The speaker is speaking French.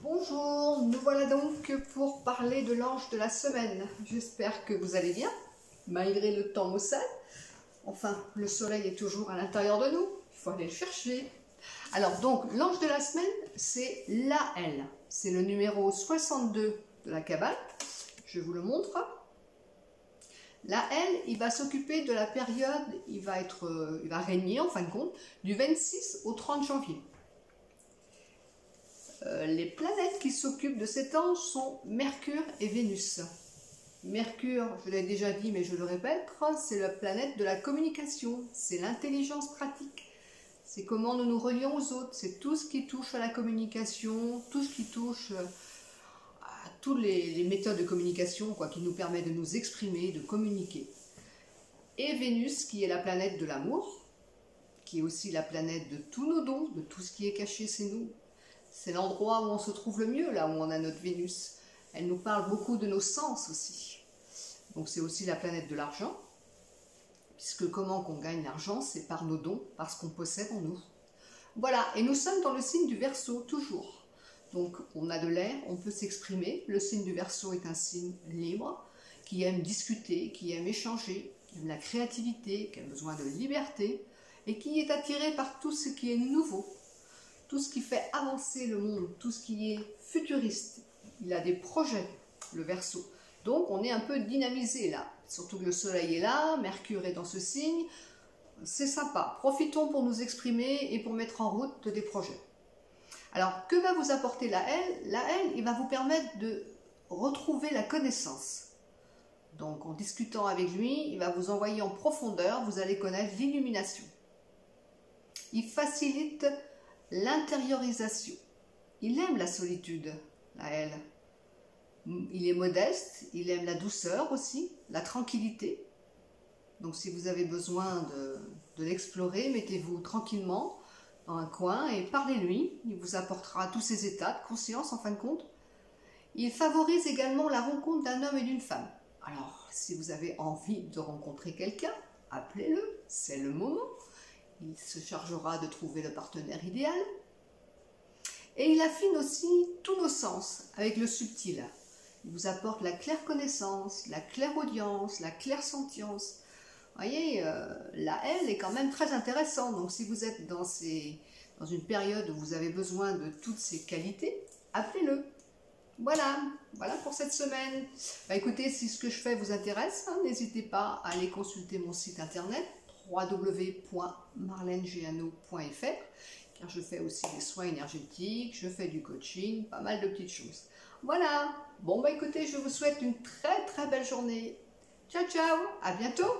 Bonjour, nous voilà donc pour parler de l'ange de la semaine. J'espère que vous allez bien, malgré le temps maussade. Enfin, le soleil est toujours à l'intérieur de nous, il faut aller le chercher. Alors donc, l'ange de la semaine, c'est l'AL. C'est le numéro 62 de la Kabbale. Je vous le montre. L'AL, il va s'occuper de la période, il va régner en fin de compte, du 26 au 30 janvier. Les planètes qui s'occupent de cet ange sont Mercure et Vénus. Mercure, je l'ai déjà dit mais je le répète, c'est la planète de la communication, c'est l'intelligence pratique, c'est comment nous nous relions aux autres, c'est tout ce qui touche à la communication, tout ce qui touche à toutes les méthodes de communication qui nous permettent de nous exprimer, de communiquer. Et Vénus qui est la planète de l'amour, qui est aussi la planète de tous nos dons, de tout ce qui est caché chez nous. C'est l'endroit où on se trouve le mieux, là où on a notre Vénus. Elle nous parle beaucoup de nos sens aussi. Donc c'est aussi la planète de l'argent, puisque comment qu'on gagne l'argent, c'est par nos dons, par ce qu'on possède en nous. Voilà, et nous sommes dans le signe du Verseau, toujours. Donc on a de l'air, on peut s'exprimer. Le signe du Verseau est un signe libre, qui aime discuter, qui aime échanger, qui aime la créativité, qui a besoin de liberté, et qui est attiré par tout ce qui est nouveau. Tout ce qui fait avancer le monde, tout ce qui est futuriste. Il a des projets, le Verseau. Donc on est un peu dynamisé là. Surtout que le soleil est là, Mercure est dans ce signe. C'est sympa. Profitons pour nous exprimer et pour mettre en route des projets. Alors, que va vous apporter la L? La L, il va vous permettre de retrouver la connaissance. Donc en discutant avec lui, il va vous envoyer en profondeur, vous allez connaître l'illumination. Il facilite l'intériorisation. Il aime la solitude, la L. Il est modeste, il aime la douceur aussi, la tranquillité. Donc si vous avez besoin de l'explorer, mettez-vous tranquillement dans un coin et parlez-lui. Il vous apportera tous ces états de conscience en fin de compte. Il favorise également la rencontre d'un homme et d'une femme. Alors si vous avez envie de rencontrer quelqu'un, appelez-le, c'est le moment. Il se chargera de trouver le partenaire idéal. Et il affine aussi tous nos sens avec le subtil. Il vous apporte la claire connaissance, la clairaudience, la clairsentience. Vous voyez, la L est quand même très intéressante. Donc si vous êtes dans une période où vous avez besoin de toutes ces qualités, appelez-le. Voilà pour cette semaine. Écoutez, si ce que je fais vous intéresse, n'hésitez pas à aller consulter mon site internet www.marlenegano.fr, car je fais aussi des soins énergétiques, je fais du coaching, pas mal de petites choses. Voilà, bon écoutez, je vous souhaite une très belle journée. Ciao, ciao, à bientôt.